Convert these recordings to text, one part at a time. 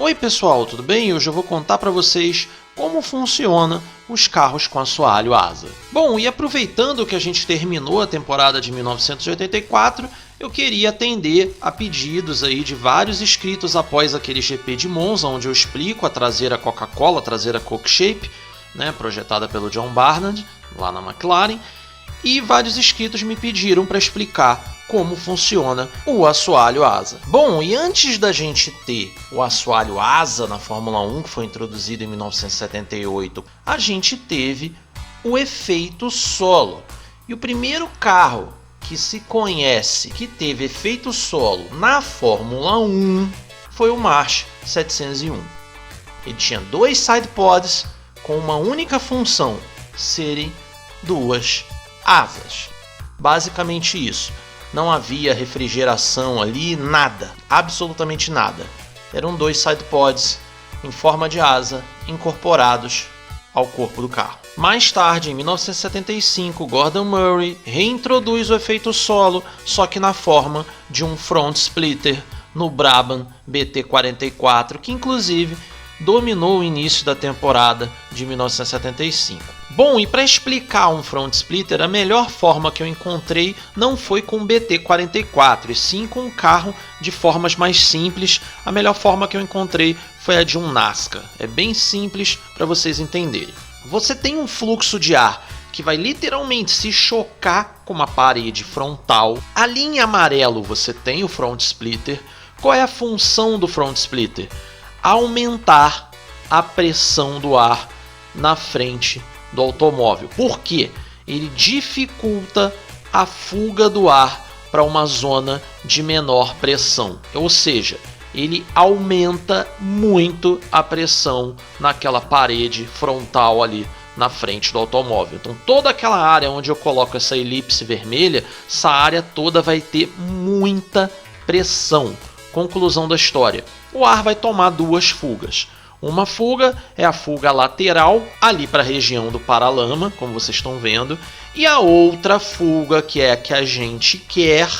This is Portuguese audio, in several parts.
Oi pessoal, tudo bem? Hoje eu vou contar para vocês como funciona os carros com assoalho asa. Bom, e aproveitando que a gente terminou a temporada de 1984, eu queria atender a pedidos aí de vários inscritos após aquele GP de Monza, onde eu explico a traseira Coca-Cola, a traseira Coke Shape, né, projetada pelo John Barnard, lá na McLaren, e vários inscritos me pediram para explicar como funciona o assoalho asa. Bom, e antes da gente ter o assoalho asa na Fórmula 1, que foi introduzido em 1978, a gente teve o efeito solo. E o primeiro carro que se conhece que teve efeito solo na Fórmula 1 foi o March 701. Ele tinha dois sidepods com uma única função, serem duas asas. Basicamente isso. Não havia refrigeração ali, nada, absolutamente nada. Eram dois sidepods em forma de asa incorporados ao corpo do carro. Mais tarde, em 1975, Gordon Murray reintroduz o efeito solo, só que na forma de um front splitter no Brabham BT44, que inclusive dominou o início da temporada de 1975. Bom, e para explicar um front splitter, a melhor forma que eu encontrei não foi com o BT44, e sim com um carro de formas mais simples. A melhor forma que eu encontrei foi a de um NASCAR. É bem simples para vocês entenderem. Você tem um fluxo de ar que vai literalmente se chocar com uma parede frontal. Ali em amarelo você tem o front splitter. Qual é a função do front splitter? Aumentar a pressão do ar na frente do automóvel. Por quê? Ele dificulta a fuga do ar para uma zona de menor pressão. Ou seja, ele aumenta muito a pressão naquela parede frontal ali na frente do automóvel. Então toda aquela área onde eu coloco essa elipse vermelha, essa área toda vai ter muita pressão. Conclusão da história. O ar vai tomar duas fugas. Uma fuga é a fuga lateral, ali para a região do paralama, como vocês estão vendo. E a outra fuga, que é a que a gente quer,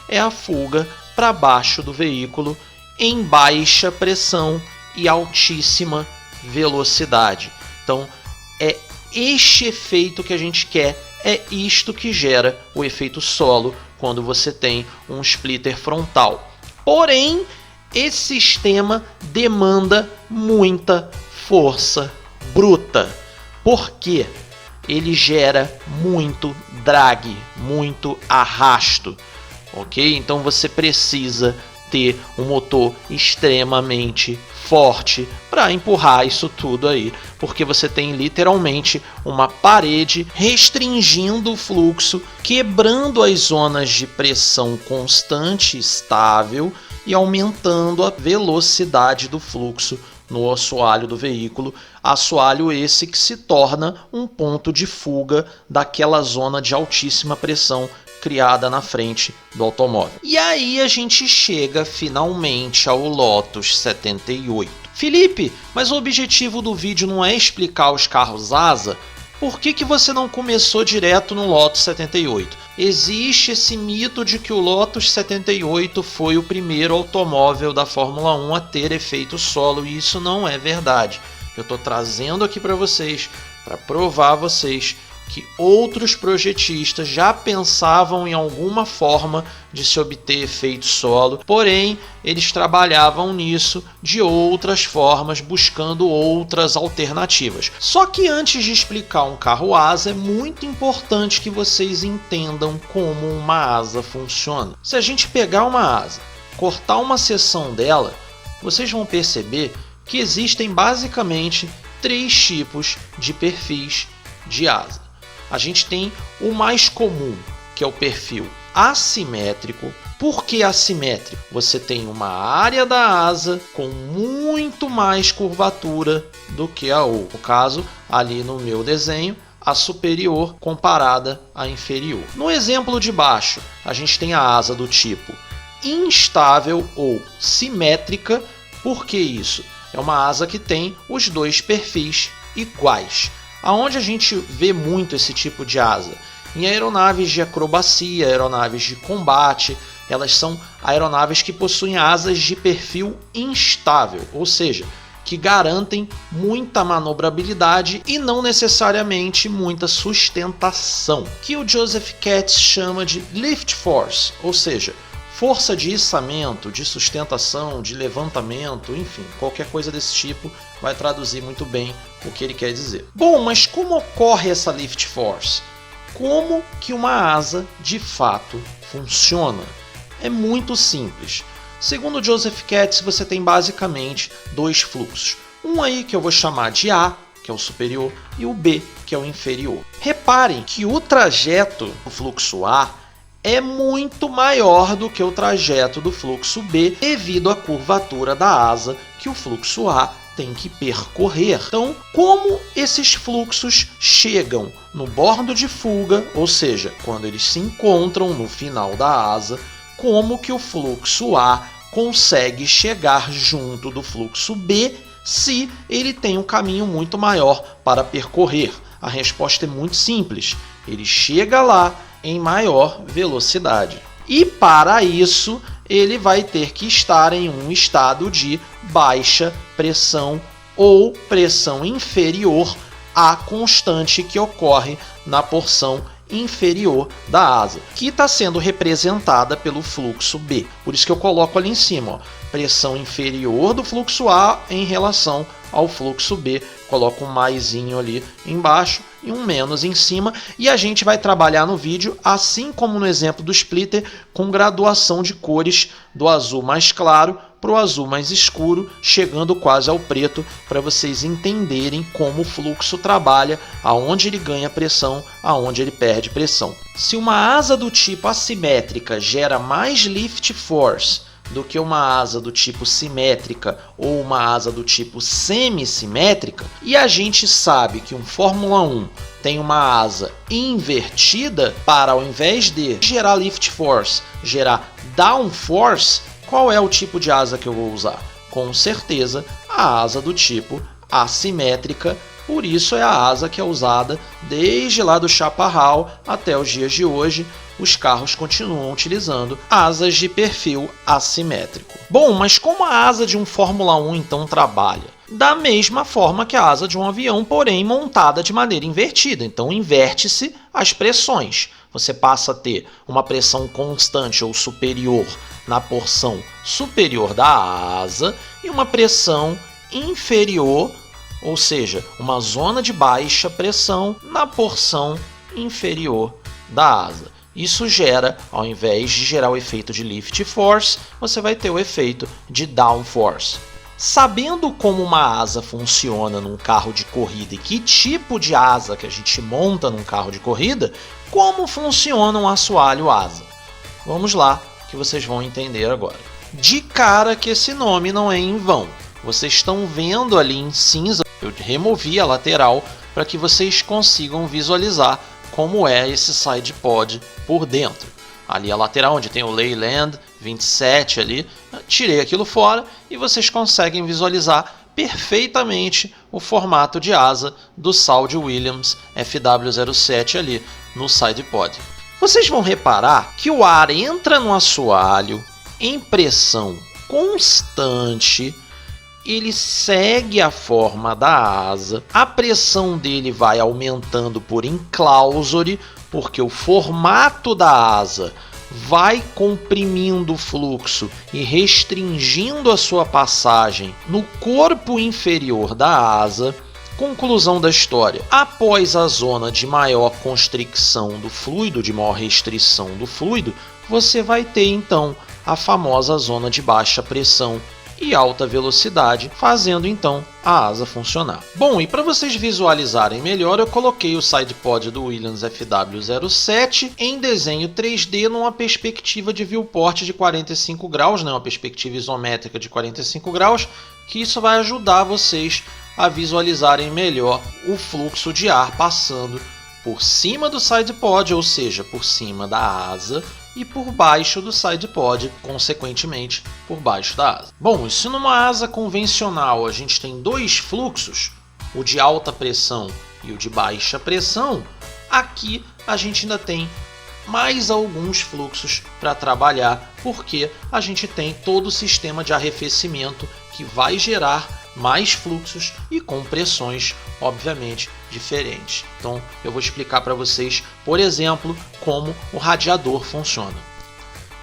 é a fuga para baixo do veículo, em baixa pressão e altíssima velocidade. Então, é este efeito que a gente quer, é isto que gera o efeito solo quando você tem um splitter frontal. Porém, esse sistema demanda muita força bruta, porque ele gera muito drag, muito arrasto, ok? Então você precisa ter um motor extremamente forte para empurrar isso tudo aí, porque você tem literalmente uma parede restringindo o fluxo, quebrando as zonas de pressão constante, estável, e aumentando a velocidade do fluxo no assoalho do veículo, assoalho esse que se torna um ponto de fuga daquela zona de altíssima pressão criada na frente do automóvel. E aí a gente chega finalmente ao Lotus 78. Felipe, mas o objetivo do vídeo não é explicar os carros asa? Por que você não começou direto no Lotus 78? Existe esse mito de que o Lotus 78 foi o primeiro automóvel da Fórmula 1 a ter efeito solo, e isso não é verdade. Eu estou trazendo aqui para vocês, para provar a vocês que outros projetistas já pensavam em alguma forma de se obter efeito solo, porém eles trabalhavam nisso de outras formas, buscando outras alternativas. Só que antes de explicar um carro asa, é muito importante que vocês entendam como uma asa funciona. Se a gente pegar uma asa, cortar uma seção dela, vocês vão perceber que existem basicamente três tipos de perfis de asa. A gente tem o mais comum, que é o perfil assimétrico. Por que assimétrico? Você tem uma área da asa com muito mais curvatura do que a outra. No caso, ali no meu desenho, a superior comparada à inferior. No exemplo de baixo, a gente tem a asa do tipo instável ou simétrica. Por que isso? É uma asa que tem os dois perfis iguais. Aonde a gente vê muito esse tipo de asa? Em aeronaves de acrobacia, aeronaves de combate, elas são aeronaves que possuem asas de perfil instável, ou seja, que garantem muita manobrabilidade e não necessariamente muita sustentação, que o Joseph Katz chama de lift force, ou seja, força de içamento, de sustentação, de levantamento, enfim, qualquer coisa desse tipo vai traduzir muito bem o que ele quer dizer. Bom, mas como ocorre essa lift force? Como que uma asa de fato funciona? É muito simples. Segundo Joseph Katz, você tem basicamente dois fluxos. Um aí que eu vou chamar de A, que é o superior, e o B, que é o inferior. Reparem que o trajeto do fluxo A é muito maior do que o trajeto do fluxo B devido à curvatura da asa que o fluxo A tem que percorrer. Então, como esses fluxos chegam no bordo de fuga, ou seja, quando eles se encontram no final da asa, como que o fluxo A consegue chegar junto do fluxo B se ele tem um caminho muito maior para percorrer? A resposta é muito simples. Ele chega lá em maior velocidade. E para isso, ele vai ter que estar em um estado de baixa pressão ou pressão inferior à constante que ocorre na porção inferior da asa, que está sendo representada pelo fluxo B. Por isso que eu coloco ali em cima, ó, pressão inferior do fluxo A em relação ao fluxo B. Coloco um maisinho ali embaixo e um menos em cima. E a gente vai trabalhar no vídeo, assim como no exemplo do splitter, com graduação de cores do azul mais claro para o azul mais escuro, chegando quase ao preto, para vocês entenderem como o fluxo trabalha, aonde ele ganha pressão, aonde ele perde pressão. Se uma asa do tipo assimétrica gera mais lift force do que uma asa do tipo simétrica ou uma asa do tipo semissimétrica, e a gente sabe que um Fórmula 1 tem uma asa invertida, para ao invés de gerar lift force, gerar down force, qual é o tipo de asa que eu vou usar? Com certeza a asa do tipo assimétrica, por isso é a asa que é usada desde lá do Chaparral até os dias de hoje. Os carros continuam utilizando asas de perfil assimétrico. Bom, mas como a asa de um Fórmula 1 então trabalha? Da mesma forma que a asa de um avião, porém montada de maneira invertida. Então inverte-se as pressões. Você passa a ter uma pressão constante ou superior na porção superior da asa e uma pressão inferior, ou seja, uma zona de baixa pressão na porção inferior da asa. Isso gera, ao invés de gerar o efeito de lift force, você vai ter o efeito de down force. Sabendo como uma asa funciona num carro de corrida e que tipo de asa que a gente monta num carro de corrida, como funciona um assoalho asa? Vamos lá, que vocês vão entender agora. De cara que esse nome não é em vão. Vocês estão vendo ali em cinza, eu removi a lateral para que vocês consigam visualizar como é esse side pod por dentro. Ali a lateral onde tem o Leyland 27 ali, tirei aquilo fora e vocês conseguem visualizar perfeitamente o formato de asa do Saudi Williams FW07 ali no side pod. Vocês vão reparar que o ar entra no assoalho em pressão constante, ele segue a forma da asa, a pressão dele vai aumentando por enclosure, porque o formato da asa vai comprimindo o fluxo e restringindo a sua passagem no corpo inferior da asa. Conclusão da história: após a zona de maior constricção do fluido, de maior restrição do fluido, você vai ter então a famosa zona de baixa pressão e alta velocidade, fazendo então a asa funcionar. Bom, e para vocês visualizarem melhor, eu coloquei o sidepod do Williams FW07 em desenho 3D numa perspectiva de viewport de 45 graus, né? Uma perspectiva isométrica de 45 graus, que isso vai ajudar vocês a visualizarem melhor o fluxo de ar passando por cima do sidepod, ou seja, por cima da asa, e por baixo do sidepod, consequentemente por baixo da asa. Bom, e se numa asa convencional a gente tem dois fluxos, o de alta pressão e o de baixa pressão, Aqui a gente ainda tem mais alguns fluxos para trabalhar, porque a gente tem todo o sistema de arrefecimento que vai gerar mais fluxos e com pressões, obviamente, diferentes. Então eu vou explicar para vocês, por exemplo, como o radiador funciona.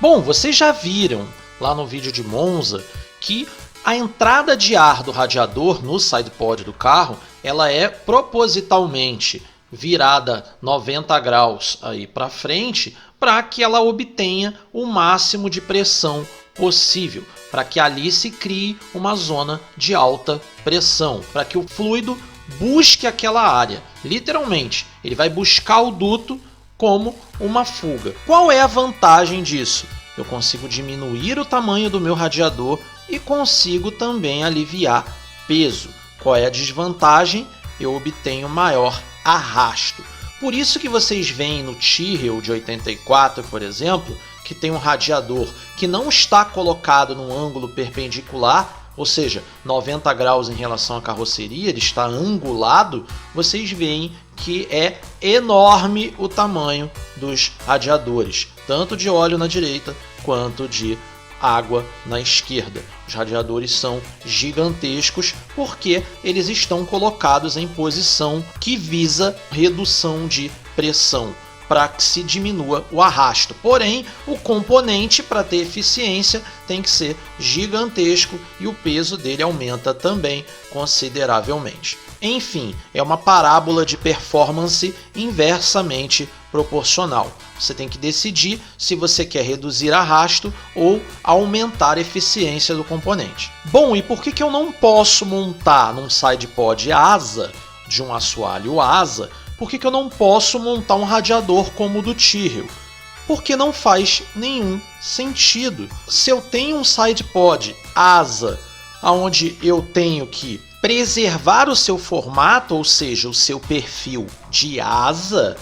Bom, vocês já viram lá no vídeo de Monza que a entrada de ar do radiador no sidepod do carro, ela é propositalmente virada 90 graus aí para frente, para que ela obtenha o máximo de pressão possível, para que ali se crie uma zona de alta pressão, para que o fluido busque aquela área. Literalmente, ele vai buscar o duto como uma fuga. Qual é a vantagem disso? Eu consigo diminuir o tamanho do meu radiador e consigo também aliviar peso. Qual é a desvantagem? Eu obtenho maior arrasto. Por isso que vocês veem no Tyrrell de 84, por exemplo, que tem um radiador que não está colocado num ângulo perpendicular, ou seja, 90 graus em relação à carroceria, ele está angulado. Vocês veem que é enorme o tamanho dos radiadores, tanto de óleo na direita quanto de água na esquerda. Os radiadores são gigantescos porque eles estão colocados em posição que visa redução de pressão, para que se diminua o arrasto. Porém, o componente, para ter eficiência, tem que ser gigantesco e o peso dele aumenta também consideravelmente. Enfim, é uma parábola de performance inversamente proporcional. Você tem que decidir se você quer reduzir arrasto ou aumentar a eficiência do componente. Bom, e por que eu não posso montar num sidepod asa, de um assoalho asa, por que eu não posso montar um radiador como o do Tyrrell? Porque não faz nenhum sentido. Se eu tenho um sidepod asa, onde eu tenho que preservar o seu formato, ou seja, o seu perfil de asa,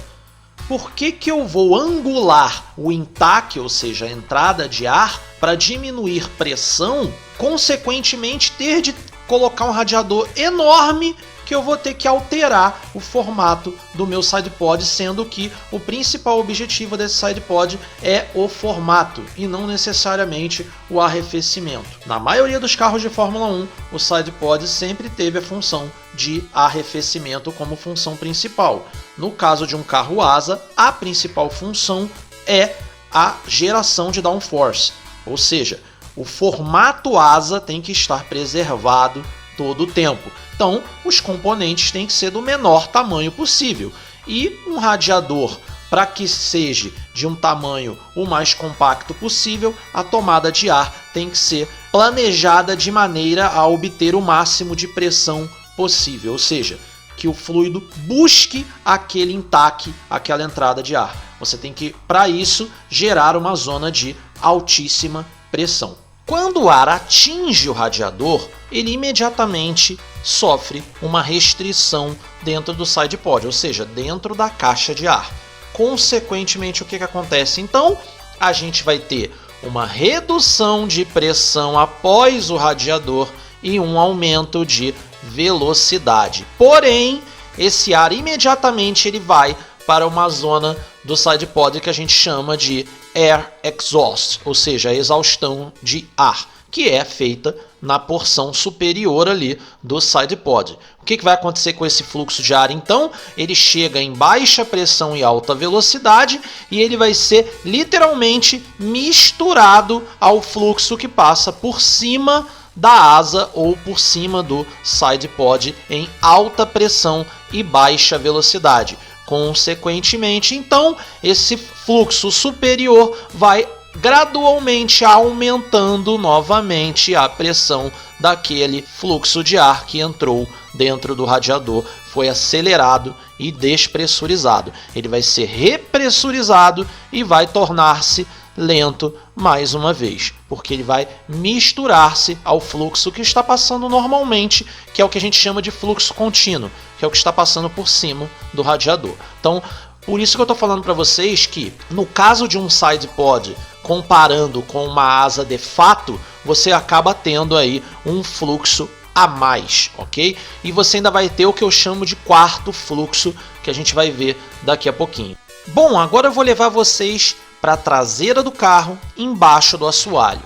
por que eu vou angular o intake, ou seja, a entrada de ar, para diminuir pressão, consequentemente ter de colocar um radiador enorme que eu vou ter que alterar o formato do meu sidepod, sendo que o principal objetivo desse sidepod é o formato e não necessariamente o arrefecimento. Na maioria dos carros de Fórmula 1, o sidepod sempre teve a função de arrefecimento como função principal. No caso de um carro asa, a principal função é a geração de downforce, ou seja, o formato asa tem que estar preservado todo o tempo. Então, os componentes têm que ser do menor tamanho possível. E um radiador, para que seja de um tamanho o mais compacto possível, a tomada de ar tem que ser planejada de maneira a obter o máximo de pressão possível, ou seja, que o fluido busque aquele intake, aquela entrada de ar. Você tem que, para isso, gerar uma zona de altíssima pressão. Quando o ar atinge o radiador, ele imediatamente sofre uma restrição dentro do sidepod, ou seja, dentro da caixa de ar. Consequentemente, o que acontece? Então, a gente vai ter uma redução de pressão após o radiador e um aumento de velocidade. Porém, esse ar imediatamente ele vai para uma zona do sidepod que a gente chama de air exhaust, ou seja, a exaustão de ar, que é feita na porção superior ali do sidepod. O que vai acontecer com esse fluxo de ar então? Ele chega em baixa pressão e alta velocidade e ele vai ser literalmente misturado ao fluxo que passa por cima da asa ou por cima do sidepod em alta pressão e baixa velocidade. Consequentemente, então, esse fluxo superior vai gradualmente aumentando novamente a pressão daquele fluxo de ar que entrou dentro do radiador, foi acelerado e despressurizado. Ele vai ser repressurizado e vai tornar-se lento mais uma vez, porque ele vai misturar-se ao fluxo que está passando normalmente, que é o que a gente chama de fluxo contínuo, que é o que está passando por cima do radiador. Então, por isso que eu estou falando para vocês que, no caso de um sidepod, comparando com uma asa de fato, você acaba tendo aí um fluxo a mais, ok? E você ainda vai ter o que eu chamo de quarto fluxo, que a gente vai ver daqui a pouquinho. Bom, agora eu vou levar vocês para a traseira do carro, embaixo do assoalho.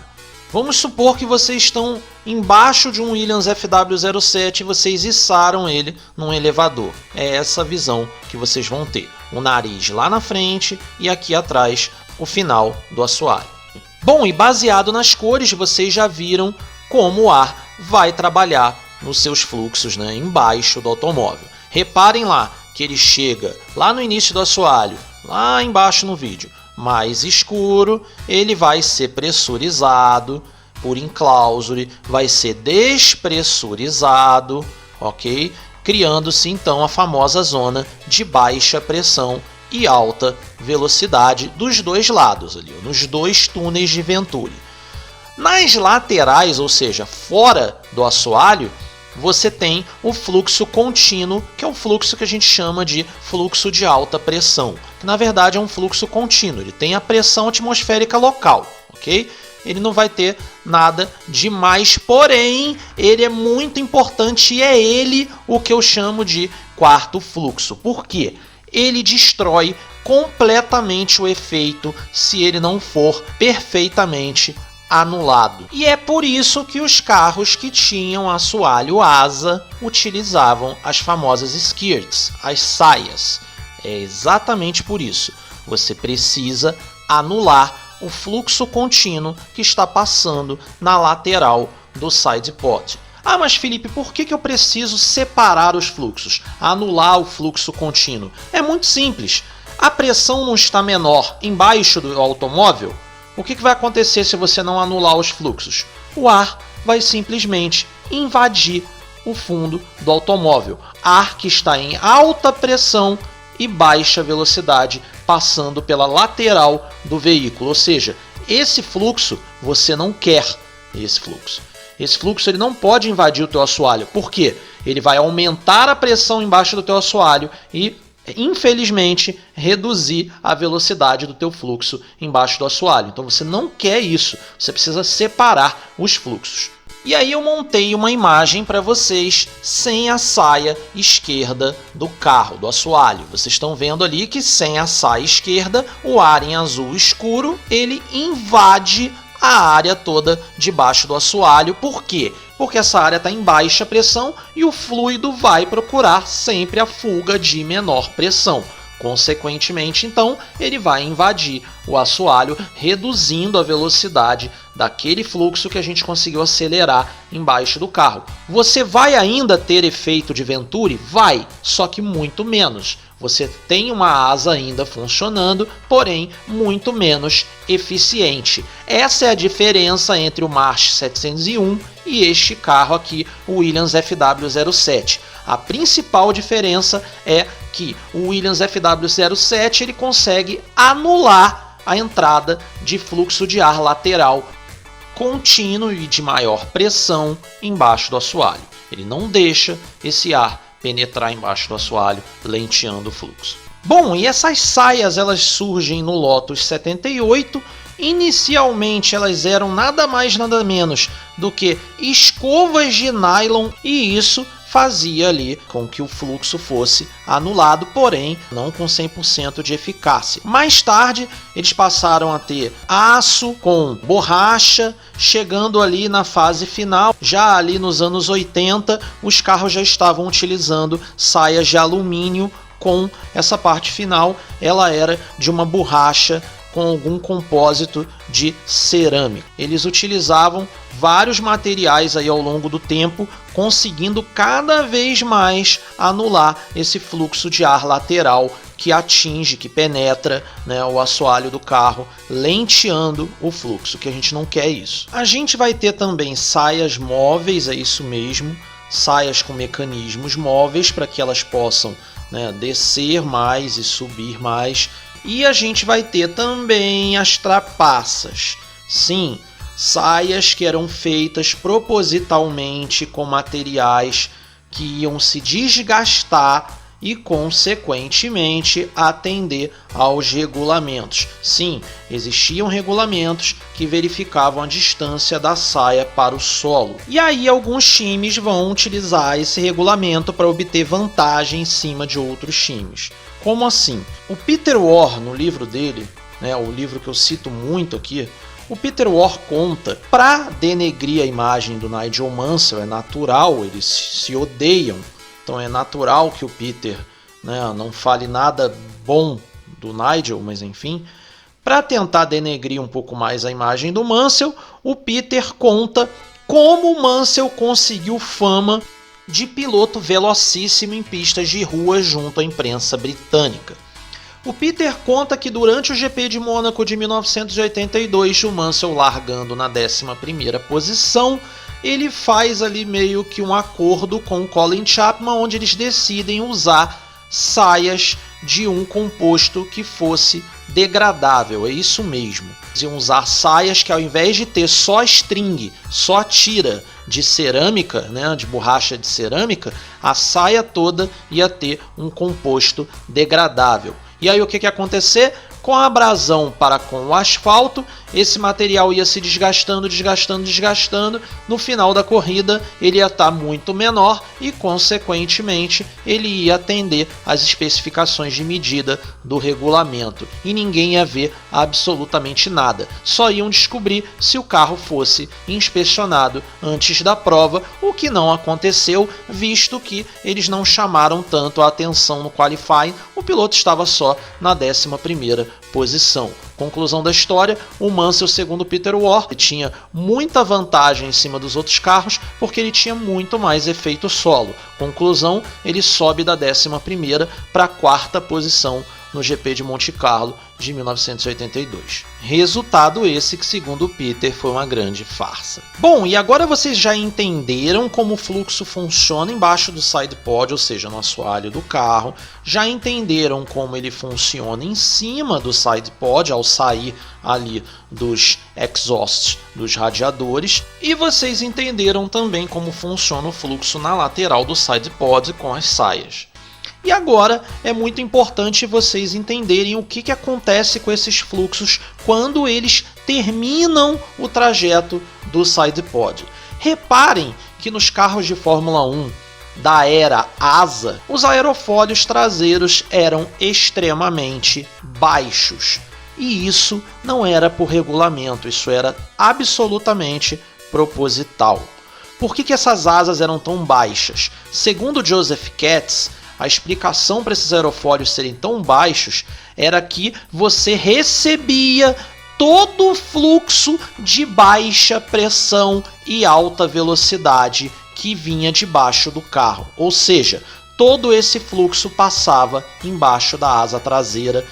Vamos supor que vocês estão embaixo de um Williams FW07 e vocês içaram ele num elevador. É essa visão que vocês vão ter. O nariz lá na frente e aqui atrás o final do assoalho. Bom, e baseado nas cores, vocês já viram como o ar vai trabalhar nos seus fluxos, né, embaixo do automóvel. Reparem lá que ele chega lá no início do assoalho, lá embaixo no vídeo, mais escuro, ele vai ser pressurizado por enclosure, vai ser despressurizado, ok? Criando-se então a famosa zona de baixa pressão e alta velocidade dos dois lados, ali, nos dois túneis de Venturi. Nas laterais, ou seja, fora do assoalho, você tem o fluxo contínuo, que é um fluxo que a gente chama de fluxo de alta pressão, que na verdade é um fluxo contínuo, ele tem a pressão atmosférica local, ok? Ele não vai ter nada demais, porém, ele é muito importante e é ele o que eu chamo de quarto fluxo. Por quê? Ele destrói completamente o efeito se ele não for perfeitamente anulado. E é por isso que os carros que tinham assoalho asa utilizavam as famosas skirts, as saias. É exatamente por isso. Você precisa anular o fluxo contínuo que está passando na lateral do side pod. Ah, mas Felipe, por que eu preciso separar os fluxos, anular o fluxo contínuo? É muito simples. A pressão não está menor embaixo do automóvel? O que vai acontecer se você não anular os fluxos? O ar vai simplesmente invadir o fundo do automóvel. Ar que está em alta pressão e baixa velocidade, passando pela lateral do veículo. Ou seja, esse fluxo você não quer. Esse fluxo ele não pode invadir o teu assoalho. Por quê? Ele vai aumentar a pressão embaixo do teu assoalho e, infelizmente, reduzir a velocidade do teu fluxo embaixo do assoalho. Então você não quer isso, você precisa separar os fluxos. E aí eu montei uma imagem para vocês sem a saia esquerda do carro, do assoalho. Vocês estão vendo ali que sem a saia esquerda, o ar em azul escuro, ele invade a área toda debaixo do assoalho. Por quê? Porque essa área está em baixa pressão e o fluido vai procurar sempre a fuga de menor pressão. Consequentemente, então, ele vai invadir o assoalho, reduzindo a velocidade daquele fluxo que a gente conseguiu acelerar embaixo do carro. Você vai ainda ter efeito de Venturi? Vai, só que muito menos. Você tem uma asa ainda funcionando, porém muito menos eficiente. Essa é a diferença entre o March 701 e este carro aqui, o Williams FW07. A principal diferença é que o Williams FW07 ele consegue anular a entrada de fluxo de ar lateral contínuo e de maior pressão embaixo do assoalho. Ele não deixa esse ar penetrar embaixo do assoalho, lenteando o fluxo. Bom, e essas saias elas surgem no Lotus 78. Inicialmente elas eram nada mais nada menos do que escovas de nylon, e isso fazia ali com que o fluxo fosse anulado, porém não com 100% de eficácia. Mais tarde eles passaram a ter aço com borracha, chegando ali na fase final. Já ali nos anos 80 os carros já estavam utilizando saias de alumínio com essa parte final, ela era de uma borracha com algum compósito de cerâmica. Eles utilizavam vários materiais aí ao longo do tempo, conseguindo cada vez mais anular esse fluxo de ar lateral que atinge, que penetra, né, o assoalho do carro, lenteando o fluxo, que a gente não quer isso. A gente vai ter também saias móveis, é isso mesmo, saias com mecanismos móveis para que elas possam, né, descer mais e subir mais. E a gente vai ter também as trapaças. Sim, saias que eram feitas propositalmente com materiais que iam se desgastar e, consequentemente, atender aos regulamentos. Sim, existiam regulamentos que verificavam a distância da saia para o solo. E aí alguns times vão utilizar esse regulamento para obter vantagem em cima de outros times. Como assim? O Peter Warr, no livro dele, o livro que eu cito muito aqui, o Peter Warr conta, para denegrir a imagem do Nigel Mansell, é natural, eles se odeiam, então é natural que o Peter não fale nada bom do Nigel, mas enfim, para tentar denegrir um pouco mais a imagem do Mansell, o Peter conta como o Mansell conseguiu fama de piloto velocíssimo em pistas de rua junto à imprensa britânica. O Peter conta que durante o GP de Mônaco de 1982, o Mansell largando na 11ª posição, ele faz ali meio que um acordo com o Colin Chapman, onde eles decidem usar saias de um composto que fosse degradável, é isso mesmo. Eles iam usar saias que, ao invés de ter só string, só tira de cerâmica, de borracha de cerâmica, a saia toda ia ter um composto degradável. E aí o que ia acontecer? Com a abrasão para com o asfalto, esse material ia se desgastando. No final da corrida ele ia estar muito menor e, consequentemente, ele ia atender às especificações de medida do regulamento. E ninguém ia ver absolutamente nada. Só iam descobrir se o carro fosse inspecionado antes da prova, o que não aconteceu, visto que eles não chamaram tanto a atenção no qualifying. O piloto estava só na 11ª posição. Conclusão da história, o Mansell, segundo Peter Warr, tinha muita vantagem em cima dos outros carros porque ele tinha muito mais efeito solo. Conclusão, ele sobe da 11ª para a 4ª posição no GP de Monte Carlo de 1982. Resultado esse que, segundo Peter, foi uma grande farsa. Bom, e agora vocês já entenderam como o fluxo funciona embaixo do sidepod, ou seja, no assoalho do carro, já entenderam como ele funciona em cima do sidepod ao sair ali dos exhausts dos radiadores, e vocês entenderam também como funciona o fluxo na lateral do sidepod com as saias. E agora é muito importante vocês entenderem o que acontece com esses fluxos quando eles terminam o trajeto do sidepod. Reparem que nos carros de Fórmula 1 da era asa, os aerofólios traseiros eram extremamente baixos. E isso não era por regulamento, isso era absolutamente proposital. Por que essas asas eram tão baixas? Segundo Joseph Katz, a explicação para esses aerofólios serem tão baixos era que você recebia todo o fluxo de baixa pressão e alta velocidade que vinha debaixo do carro. Ou seja, todo esse fluxo passava embaixo da asa traseira.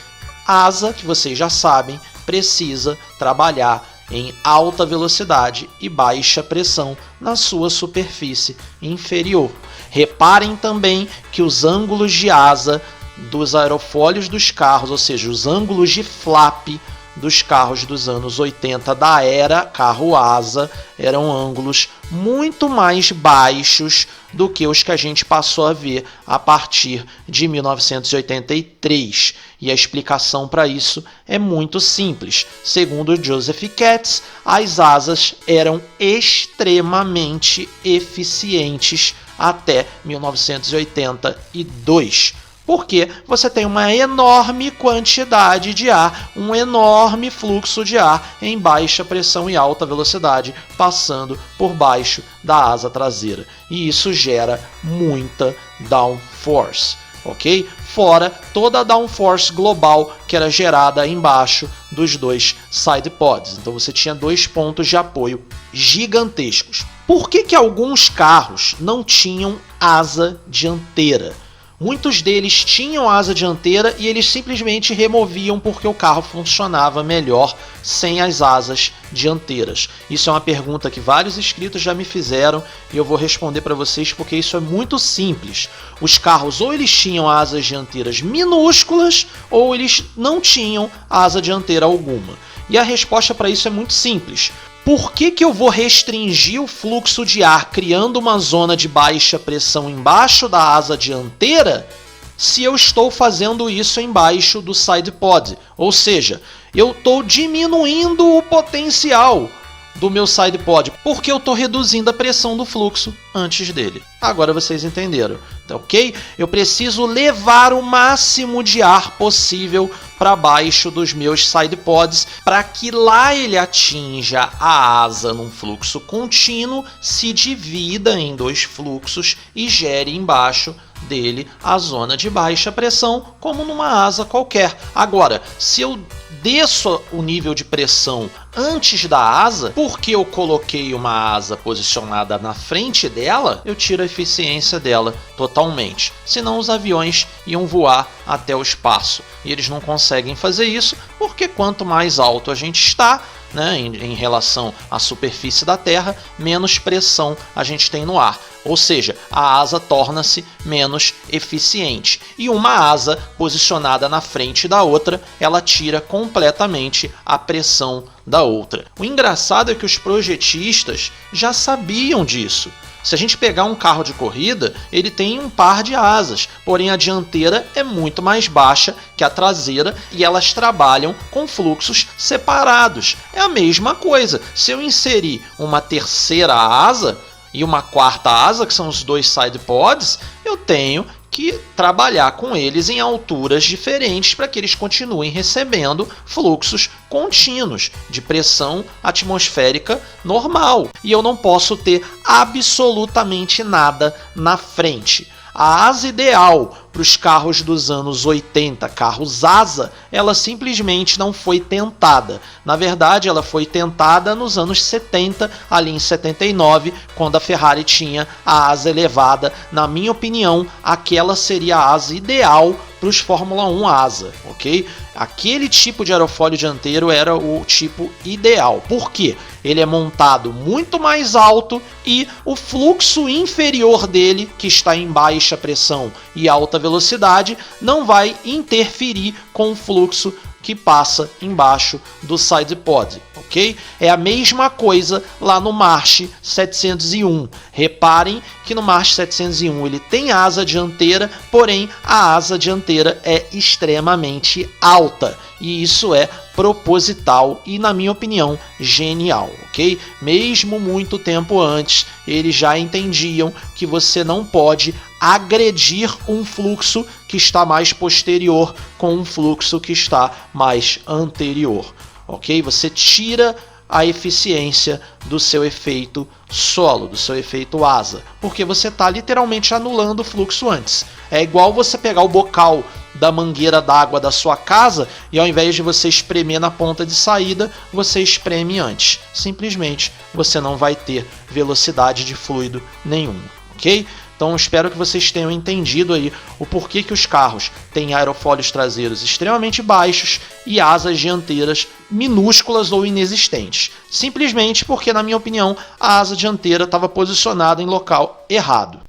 Asa, que vocês já sabem, precisa trabalhar em alta velocidade e baixa pressão na sua superfície inferior. Reparem também que os ângulos de asa dos aerofólios dos carros, ou seja, os ângulos de flap dos carros dos anos 80 da era carro asa, eram ângulos muito mais baixos do que os que a gente passou a ver a partir de 1983. E a explicação para isso é muito simples. Segundo Joseph Katz, as asas eram extremamente eficientes até 1982. Porque você tem uma enorme quantidade de ar, um enorme fluxo de ar em baixa pressão e alta velocidade passando por baixo da asa traseira. E isso gera muita downforce, ok? Fora toda a downforce global que era gerada embaixo dos dois sidepods. Então você tinha dois pontos de apoio gigantescos. Por que alguns carros não tinham asa dianteira? Muitos deles tinham asa dianteira e eles simplesmente removiam porque o carro funcionava melhor sem as asas dianteiras. Isso é uma pergunta que vários inscritos já me fizeram e eu vou responder para vocês porque isso é muito simples. Os carros ou eles tinham asas dianteiras minúsculas ou eles não tinham asa dianteira alguma. E a resposta para isso é muito simples. Por que eu vou restringir o fluxo de ar criando uma zona de baixa pressão embaixo da asa dianteira se eu estou fazendo isso embaixo do side pod, ou seja, eu estou diminuindo o potencial do meu side pod, porque eu estou reduzindo a pressão do fluxo antes dele. Agora vocês entenderam, tá ok? Eu preciso levar o máximo de ar possível para baixo dos meus side pods, para que lá ele atinja a asa num fluxo contínuo, se divida em dois fluxos e gere embaixo dele a zona de baixa pressão, como numa asa qualquer. Agora, se eu desço o nível de pressão antes da asa, porque eu coloquei uma asa posicionada na frente dela, eu tiro a eficiência dela totalmente. Senão os aviões iam voar até o espaço. E eles não conseguem fazer isso, porque quanto mais alto a gente está, né, em relação à superfície da Terra, menos pressão a gente tem no ar. Ou seja, a asa torna-se menos eficiente. E uma asa posicionada na frente da outra, ela tira completamente a pressão da outra. O engraçado é que os projetistas já sabiam disso. Se a gente pegar um carro de corrida, ele tem um par de asas, porém a dianteira é muito mais baixa que a traseira e elas trabalham com fluxos separados. É a mesma coisa. Se eu inserir uma terceira asa e uma quarta asa, que são os dois side pods, eu tenho que trabalhar com eles em alturas diferentes para que eles continuem recebendo fluxos contínuos de pressão atmosférica normal. E eu não posso ter absolutamente nada na frente. A asa ideal para os carros dos anos 80, carros asa, ela simplesmente não foi tentada. Na verdade, ela foi tentada nos anos 70, ali em 79, quando a Ferrari tinha a asa elevada. Na minha opinião, aquela seria a asa ideal para os Fórmula 1 asa, ok? Aquele tipo de aerofólio dianteiro era o tipo ideal. Por quê? Ele é montado muito mais alto e o fluxo inferior dele, que está em baixa pressão e alta velocidade, não vai interferir com o fluxo que passa embaixo do side pod, ok? É a mesma coisa lá no March 701. Reparem que no March 701 ele tem asa dianteira, porém a asa dianteira é extremamente alta. E isso é proposital e, na minha opinião, genial, ok? Mesmo muito tempo antes, eles já entendiam que você não pode agredir um fluxo que está mais posterior com um fluxo que está mais anterior, ok? Você tira a eficiência do seu efeito solo, do seu efeito asa, porque você está literalmente anulando o fluxo antes. É igual você pegar o bocal da mangueira d'água da sua casa e, ao invés de você espremer na ponta de saída, você espreme antes. Simplesmente você não vai ter velocidade de fluido nenhuma, ok? Então espero que vocês tenham entendido aí o porquê que os carros têm aerofólios traseiros extremamente baixos e asas dianteiras minúsculas ou inexistentes. Simplesmente porque, na minha opinião, a asa dianteira estava posicionada em local errado.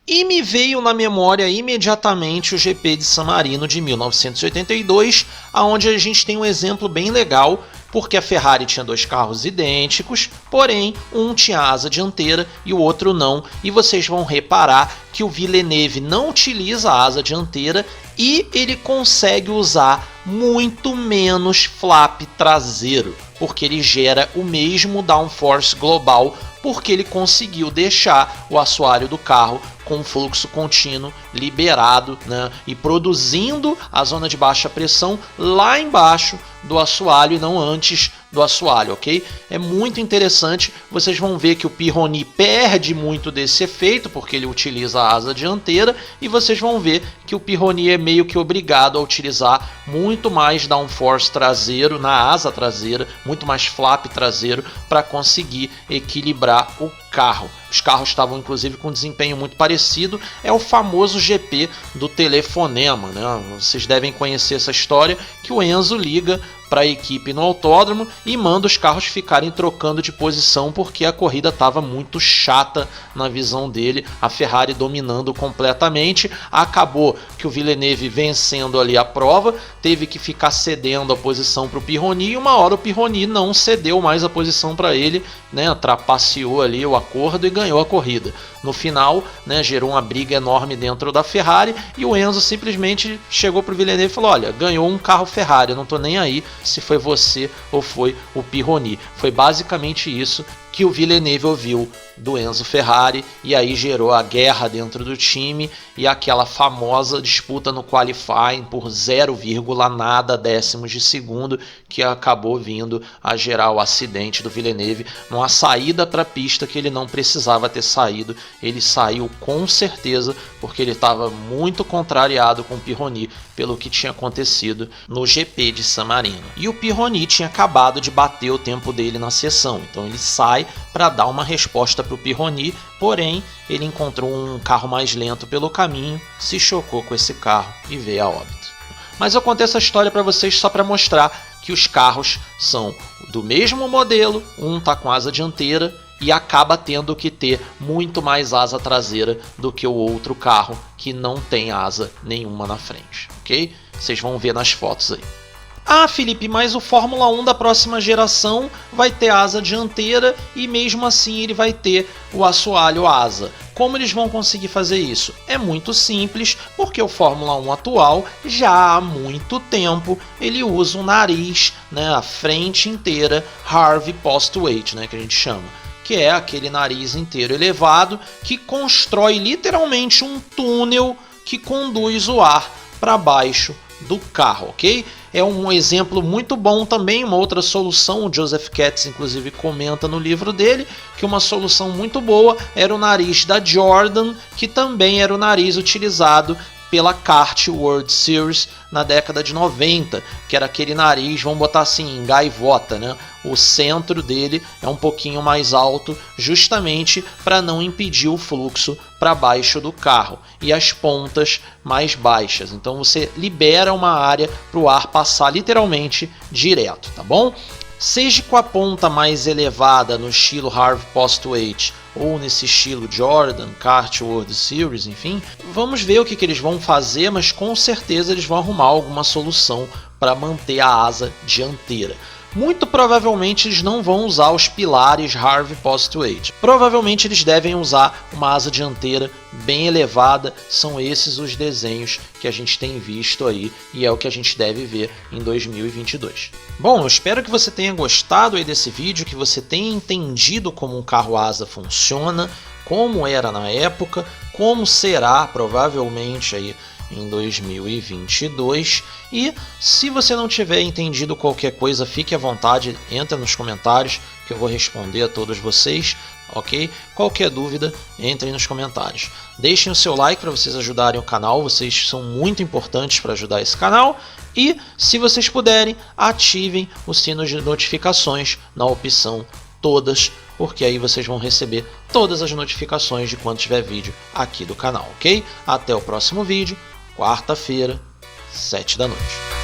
E me veio na memória imediatamente o GP de San Marino de 1982, onde a gente tem um exemplo bem legal, porque a Ferrari tinha dois carros idênticos, porém um tinha asa dianteira e o outro não, e vocês vão reparar que o Villeneuve não utiliza a asa dianteira e ele consegue usar muito menos flap traseiro, porque ele gera o mesmo downforce global, porque ele conseguiu deixar o assoalho do carro com fluxo contínuo liberado, né, e produzindo a zona de baixa pressão lá embaixo do assoalho e não antes do assoalho, ok? É muito interessante, vocês vão ver que o Pironi perde muito desse efeito porque ele utiliza a asa dianteira, e vocês vão ver que o Pironi é meio que obrigado a utilizar muito mais downforce traseiro na asa traseira, muito mais flap traseiro para conseguir equilibrar o carro. Os carros estavam inclusive com um desempenho muito parecido, é o famoso GP do telefonema, né? Vocês devem conhecer essa história, que o Enzo liga para a equipe no autódromo e manda os carros ficarem trocando de posição porque a corrida estava muito chata na visão dele, a Ferrari dominando completamente. Acabou que o Villeneuve vencendo ali a prova, teve que ficar cedendo a posição para o Pironi e uma hora o Pironi não cedeu mais a posição para ele, né, trapaceou ali o acordo e ganhou a corrida. No final, né, gerou uma briga enorme dentro da Ferrari e o Enzo simplesmente chegou para o Villeneuve e falou: olha, ganhou um carro Ferrari, eu não estou nem aí se foi você ou foi o Pironi. Foi basicamente isso que o Villeneuve ouviu do Enzo Ferrari e aí gerou a guerra dentro do time e aquela famosa disputa no qualifying por 0, nada décimos de segundo que acabou vindo a gerar o acidente do Villeneuve numa saída para a pista que ele não precisava ter saído. Ele saiu com certeza porque ele estava muito contrariado com o Pironi pelo que tinha acontecido no GP de San Marino. E o Pironi tinha acabado de bater o tempo dele na sessão, então ele sai para dar uma resposta para o Pironi, porém ele encontrou um carro mais lento pelo caminho, se chocou com esse carro e veio a óbito. Mas eu contei essa história para vocês só para mostrar que os carros são do mesmo modelo, um tá com asa dianteira e acaba tendo que ter muito mais asa traseira do que o outro carro que não tem asa nenhuma na frente, ok? Vocês vão ver nas fotos aí. Ah, Felipe, mas o Fórmula 1 da próxima geração vai ter asa dianteira e mesmo assim ele vai ter o assoalho asa. Como eles vão conseguir fazer isso? É muito simples, porque o Fórmula 1 atual, já há muito tempo, ele usa o nariz, né, a frente inteira Harvey Postwaite, né, que a gente chama, que é aquele nariz inteiro elevado que constrói literalmente um túnel que conduz o ar para baixo do carro, ok? É um exemplo muito bom também, uma outra solução, o Joseph Katz inclusive comenta no livro dele, que uma solução muito boa era o nariz da Jordan, que também era o nariz utilizado pela Kart World Series na década de 90, que era aquele nariz, vamos botar assim, em gaivota, né? O centro dele é um pouquinho mais alto, justamente para não impedir o fluxo para baixo do carro, e as pontas mais baixas. Então você libera uma área para o ar passar literalmente direto, tá bom? Seja com a ponta mais elevada no estilo Harvey Postwaite ou nesse estilo Jordan, Kart World Series, enfim, vamos ver o que eles vão fazer, mas com certeza eles vão arrumar alguma solução para manter a asa dianteira. Muito provavelmente eles não vão usar os pilares Harvey Postwaite. Provavelmente eles devem usar uma asa dianteira bem elevada. São esses os desenhos que a gente tem visto aí e é o que a gente deve ver em 2022. Bom, eu espero que você tenha gostado aí desse vídeo, que você tenha entendido como um carro asa funciona, como era na época, como será provavelmente aí em 2022, e se você não tiver entendido qualquer coisa, fique à vontade, entra nos comentários que eu vou responder a todos vocês, ok? Qualquer dúvida, entrem nos comentários. Deixem o seu like para vocês ajudarem o canal, vocês são muito importantes para ajudar esse canal, e se vocês puderem, ativem o sino de notificações na opção todas, porque aí vocês vão receber todas as notificações de quando tiver vídeo aqui do canal, ok? Até o próximo vídeo, quarta-feira, 7 da noite.